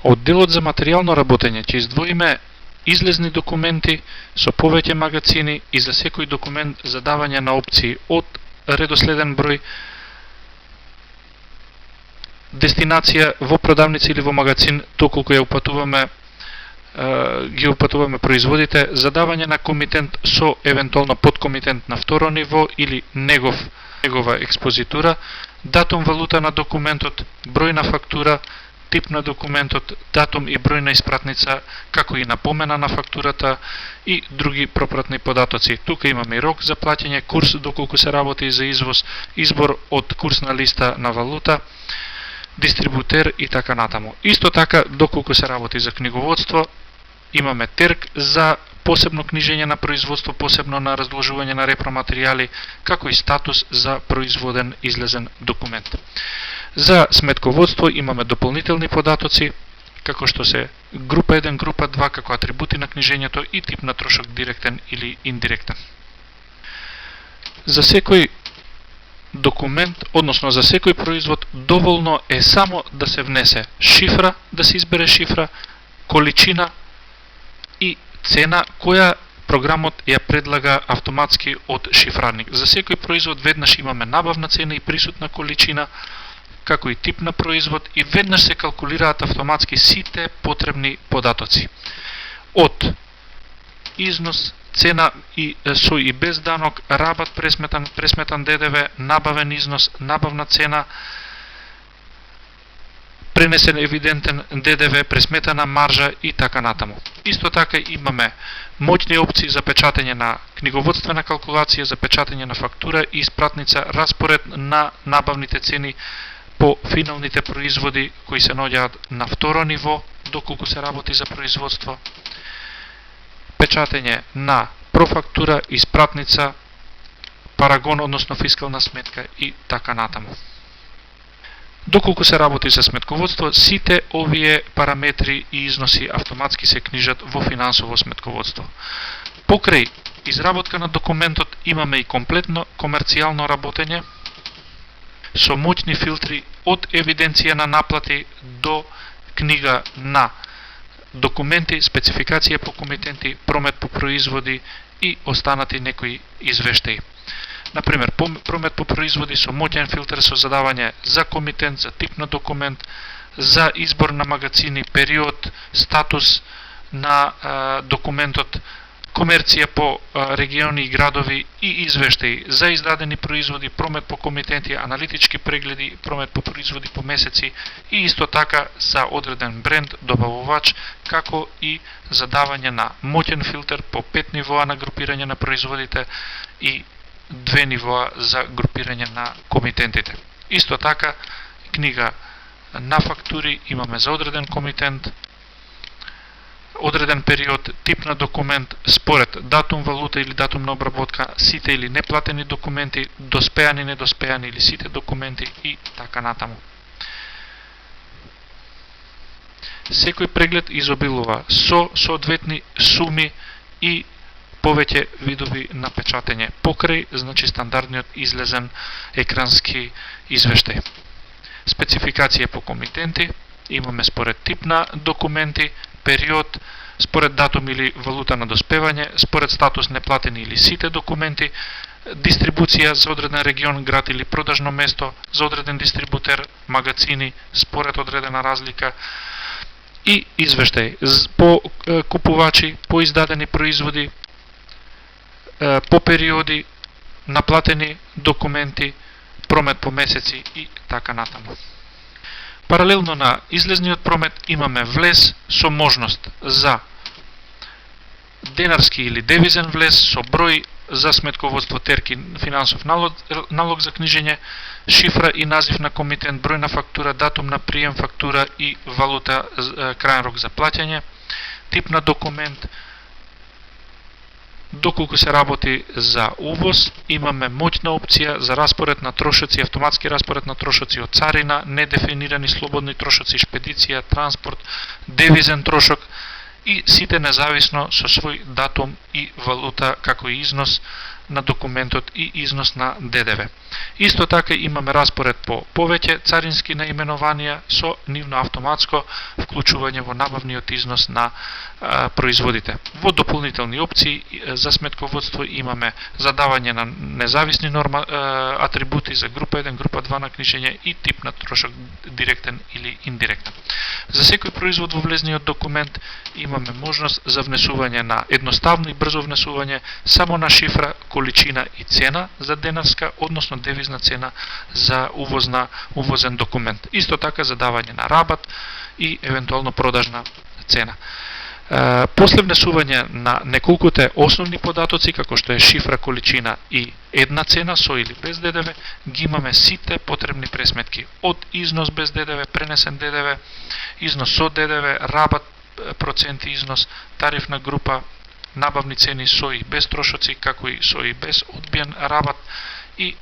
Од делот за материјално работење ќе издвоиме излезни документи со повеќе магацини и за секој документ за давање на опции од редоследен број, дестинација во продавница или во магазин, доколку ги упатуваме производите, за давање на комитент со евентуално подкомитент на второ ниво или негова експозитура, датум валута на документот, број на фактура, тип на документот, датум и број на испратница, како и напомена на фактурата и други пропратни податоци. Тука имаме и рок за плаќање, курс доколку се работи за извоз, избор од курсна листа на валута, дистрибутер и така натаму. Исто така, доколку се работи за книговодство, имаме терк за посебно книжење на производство, посебно на разложување на репроматеријали, како и статус за производен излезен документ. За сметководство имаме дополнителни податоци, како што се група 1, група 2, како атрибути на книжењето и тип на трошок директен или индиректен. За секој документ, односно за секој производ, доволно е само да се внесе шифра, да се избере шифра, количина и цена која програмот ја предлага автоматски од шифрарник. За секој производ веднаш имаме набавна цена и присутна количина, како и тип на производ, и веднаш се калкулираат автоматски сите потребни податоци. Од износ, цена и со и без данок, рабат пресметан ДДВ, набавен износ, набавна цена, пренесен евидентен ДДВ, пресметана маржа и така натаму. Исто така имаме моќни опции за печатење на книговодствена калкулација, за печатење на фактура и испратница, распоред на набавните цени по финалните производи кои се наоѓаат на второ ниво, доколку се работи за производство, печатење на профактура, испратница, парагон, односно фискална сметка и така натаму. Доколку се работи за сметководство, сите овие параметри и износи автоматски се книжат во финансово сметководство. Покрај изработка на документот имаме и комплетно комерцијално работење со моќни филтри од евиденција на наплати до книга на документи, спецификација по комитенти, промет по производи и останати некои извештаи. Например, промет по производи со моќен филтер со задавање за комитент, за тип на документ, за избор на магазини, период, статус на документот, комерција по региони и градови и извештаи за издадени производи, промет по комитенти, аналитички прегледи, промет по производи по месеци и исто така за одреден бренд, добавувач, како и задавање на моќен филтер по 5 нивоа на групирање на производите и 2 нивоа за групирање на комитентите. Исто така, книга на фактури имаме за одреден комитент, одреден период, тип на документ, според датум валута или датум на обработка, сите или неплатени документи, доспеани, недоспеани или сите документи и така натаму. Секој преглед изобилува со соодветни суми и повеќе видови на печатење, покрај, значи, стандардниот излезен екрански извештај. Спецификација по комитенти, имаме според тип на документи, период, според датум или валута на доспевање, според статус неплатени или сите документи, дистрибуција за одреден регион, град или продажно место, за одреден дистрибутер, магазини, според одредена разлика и извештај по купувачи, по издадени производи, по периоди, наплатени документи, промет по месеци и така натаму. Паралелно на излезниот промет имаме влез со можност за денарски или девизен влез со број за сметководство, терки, финансов налог за книжење, шифра и назив на комитент, број на фактура, датум на прием фактура и валута, крајен рок за плаќање, тип на документ. Доколку се работи за увоз, имаме моќна опција за распоред на трошоци, автоматски распоред на трошоци од царина, недефинирани слободни трошоци, шпедиција, транспорт, девизен трошок и сите независно со свој датум и валута како и износ на документот и износ на ДДВ. Исто така имаме распоред по повеќе царински наименованија со нивно автоматско вклучување во набавниот износ на производите. Во дополнителни опции за сметководство имаме задавање на независни атрибути за група 1, група 2 на книжење и тип на трошок директен или индиректен. За секој производ во влезниот документ имаме можност за внесување на едноставно и брзо внесување само на шифра, количина и цена за денарска, односно девизна цена за увозен документ. Исто така задавање на рабат и евентуално продажна цена. После внесување на неколкуте основни податоци, како што е шифра, количина и една цена со или без ДДВ, ги имаме сите потребни пресметки од износ без ДДВ, пренесен ДДВ, износ со ДДВ, рабат, проценти износ, тарифна група, набавни цени со и без трошоци, како и со и без одбиен рабат, и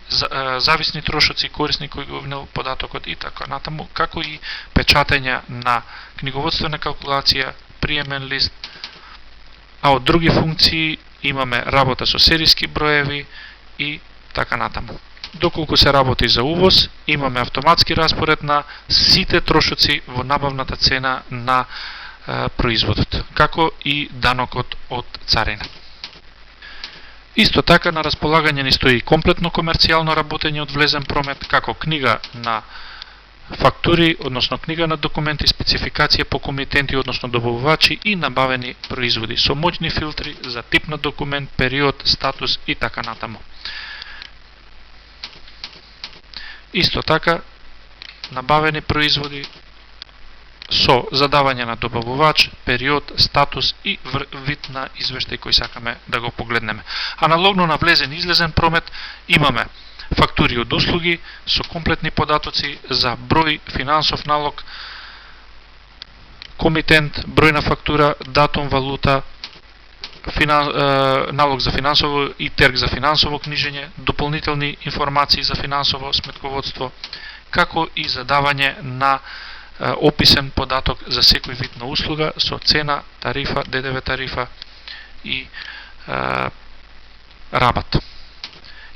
зависни трошоци, корисник кој го внел податокот и така натаму, како и печатење на книговодствена калкулација, приемен лист, а од други функции имаме работа со серијски броеви и така натаму. Доколку се работи за увоз, имаме автоматски распоред на сите трошоци во набавната цена на производот, како и данокот од царина. Исто така на располагање ни стои комплетно комерцијално работење од влезен промет, како книга на фактури, односно книга на документи, спецификација по комитенти, односно добавувачи и набавени производи со моќни филтри за тип на документ, период, статус и така натаму. Исто така набавени производи со задавање на добавувач, период, статус и вид на извештај кој сакаме да го погледнеме. Аналогно на влезен и излезен промет имаме фактури од услуги со комплетни податоци за број, финансов налог, комитент, број на фактура, датум, валута, налог за финансово и терг за финансово книжење, дополнителни информации за финансово сметководство, како и задавање на описен податок за секој вид на услуга со цена, тарифа, ДДВ тарифа и рабат.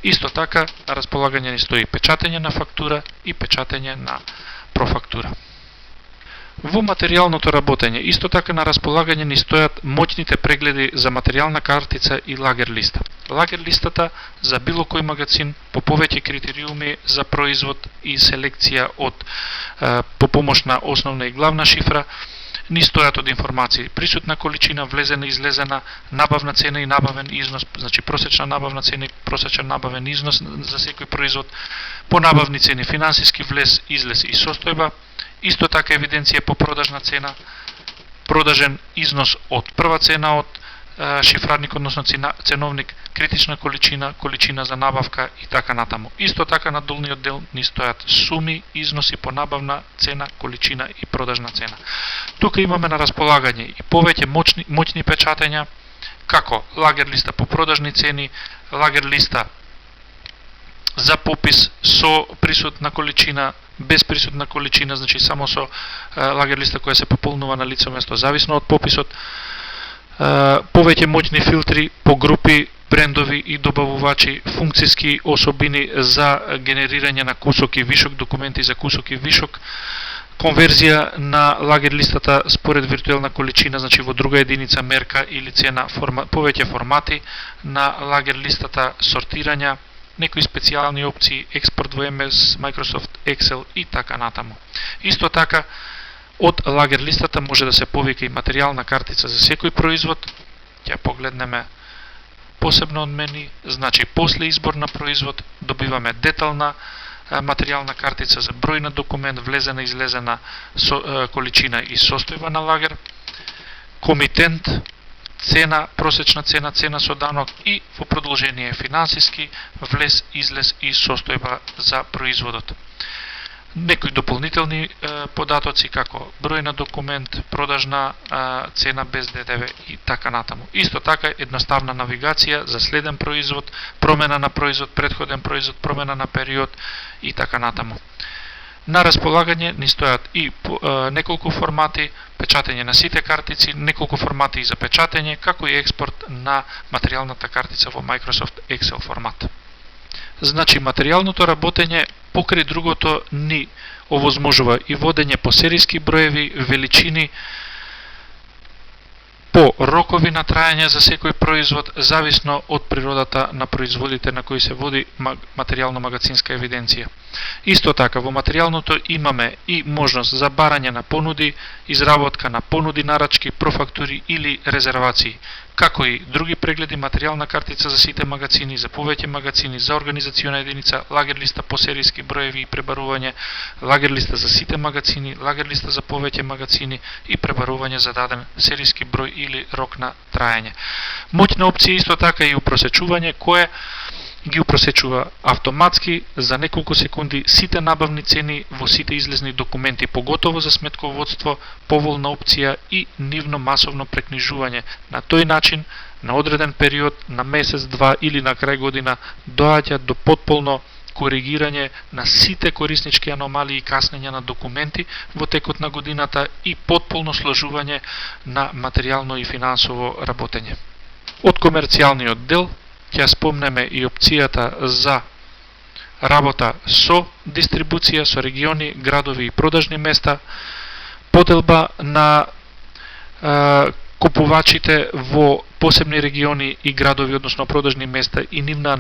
Исто така на располагање ни стои печатење на фактура и печатење на профактура. Во материјалното работење исто така на располагање ни стојат моќните прегледи за материјална картица и лагер листа. Лагер листата за било кој магазин по повеќе критериуми за производ и селекција од по помош на основна и главна шифра ни стојат од информации присутна количина, влезена и излезена, набавна цена и набавен износ, значи просечна набавна цена и просечен набавен износ за секој производ, по набавни цени, финансиски влез, излез и состојба, исто така евиденција по продажна цена, продажен износ од прва цена од шифрарник, односно ценовник, критична количина, количина за набавка и така натаму. Исто така на долниот дел ни стојат суми, износи по набавна цена, количина и продажна цена. Тука имаме на располагање и повеќе моќни печатења, како лагер листа по продажни цени, лагер листа за попис со присутна количина, без присутна количина, значи само со лагер листа која се пополнува на лице место зависно од пописот, повеќе моќни филтри по групи, брендови и добавувачи, функциски особини за генерирање на кусок и вишок, документи за кусок и вишок, конверзија на лагер листата според виртуелна количина, значи во друга единица, мерка или цена, повеќе формати на лагер листата, сортирања, некои специјални опции, експорт во MS, Microsoft Excel и така натаму. Исто така, од лагер листата може да се повика и материјална картица за секој производ. Ќе погледнеме посебно од мени, значи после избор на производ добиваме детална материјална картица за број на документ, влезена и излезена количина и состојба на лагер, комитент, цена, просечна цена, цена со данок и во продолжение финансиски, влез, излез и состојба за производот. Некои дополнителни податоци како број на документ, продажна цена без ДДВ и така натаму. Исто така едноставна навигација за следен производ, промена на производ, претходен производ, промена на период и така натаму. На располагање ни стојат и неколку формати, печатење на сите картици, неколку формати за печатење, како и експорт на материјалната картица во Microsoft Excel формат. Значи, материјалното работење покрај другото ни овозможува и водење по серијски броеви, величини, по рокови на трајање за секој производ, зависно од природата на производите на кои се води материјално-магацинска евиденција. Исто така, во материјалното имаме и можност за барање на понуди, изработка на понуди, нарачки, профактури или резервации, како и други прегледи, материјална картица за сите магацини, за повеќе магацини, за организациона единица, лагерлиста по серијски броеви и пребарување, лагерлиста за сите магацини, лагерлиста за повеќе магацини и пребарување за даден серијски број или рок на трајање. Моќна опција исто така и упросечување, кое ги упросечува автоматски за неколку секунди сите набавни цени во сите излезни документи, поготово за сметководство, поволна опција и нивно масовно прекнижување. На тој начин, на одреден период, на месец, два или на крај година, доаѓа до потполно коригирање на сите кориснички аномалии и каснења на документи во текот на годината и потполно сложување на материјално и финансово работење. Од комерцијалниот дел ќе спомнеме и опцијата за работа со дистрибуција, со региони, градови и продажни места, поделба на купувачите во посебни региони и градови, односно продажни места и нивна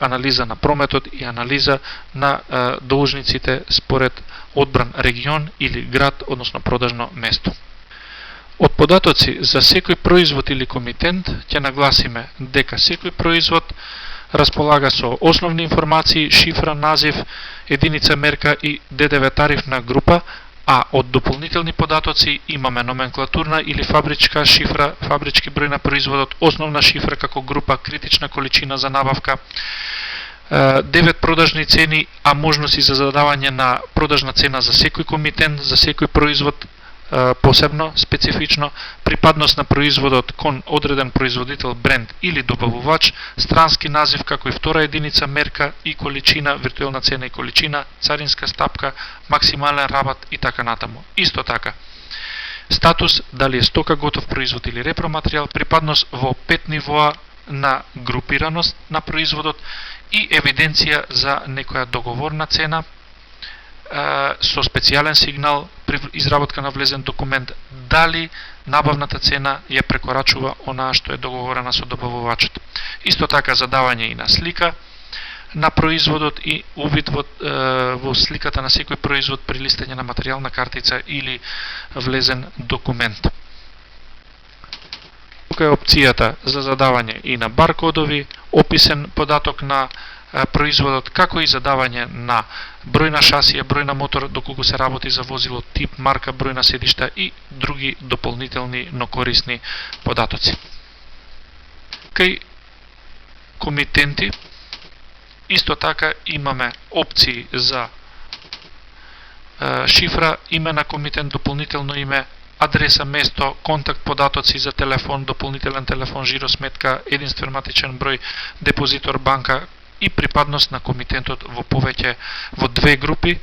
анализа на прометот и анализа на должниците според одбран регион или град, односно продажно место. Од податоци за секој производ или комитент ќе нагласиме дека секој производ располага со основни информации, шифра, назив, единица мерка и ДДВ тарифна група, а од дополнителни податоци имаме номенклатурна или фабричка шифра, фабрички број на производот, основна шифра како група, критична количина за набавка, 9 продажни цени, а можности за задавање на продажна цена за секој комитент, за секој производ посебно, специфично, припадност на производот кон одреден производител, бренд или добавувач, странски назив како и втора единица мерка и количина, виртуелна цена и количина, царинска стапка, максимален рабат и така натаму. Исто така, статус, дали е стока, готов производ или репроматеријал, припадност во 5 нивоа на групираност на производот и евиденција за некоја договорна цена, со специјален сигнал при изработка на влезен документ, дали набавната цена ја прекорачува онаа што е договорена со добавувачот. Исто така задавање и на слика на производот и увид во сликата на секој производ при листање на материјална картица или влезен документ. Тука е опцијата за задавање и на баркодови, описен податок на производот, како и задавање на број на шасија, број на мотор, доколку се работи за возило, тип, марка, број на седишта и други дополнителни, но корисни податоци. Кај комитенти, исто така имаме опции за шифра, име на комитент, дополнително име, адреса, место, контакт податоци за телефон, дополнителен телефон, жиросметка, единствен матичен број, депозитор, банка и припадност на комитентот во две групи,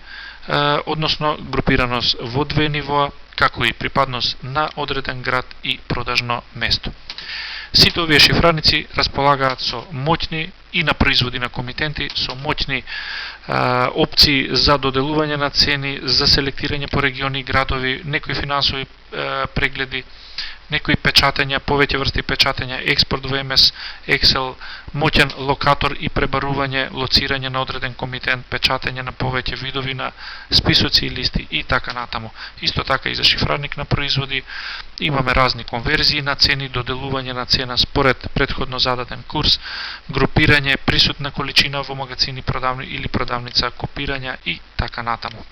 односно групираност во две нивоа, како и припадност на одреден град и продажно место. Сите овие шифраници располагаат со моќни и на производи на комитенти, со моќни опции за доделување на цени, за селектирање по региони и градови, некои финансови прегледи, некои печатења, повеќе врсти печатења, експорт во MS Excel, моќен локатор и пребарување, лоцирање на одреден комитент, печатење на повеќе видови на списоци и листи и така натаму. Исто така и за шифрарник на производи имаме разни конверзии на цени, доделување на цена според претходно зададен курс, групирање, присутна количина во магазини или продавница, копирања и така натаму.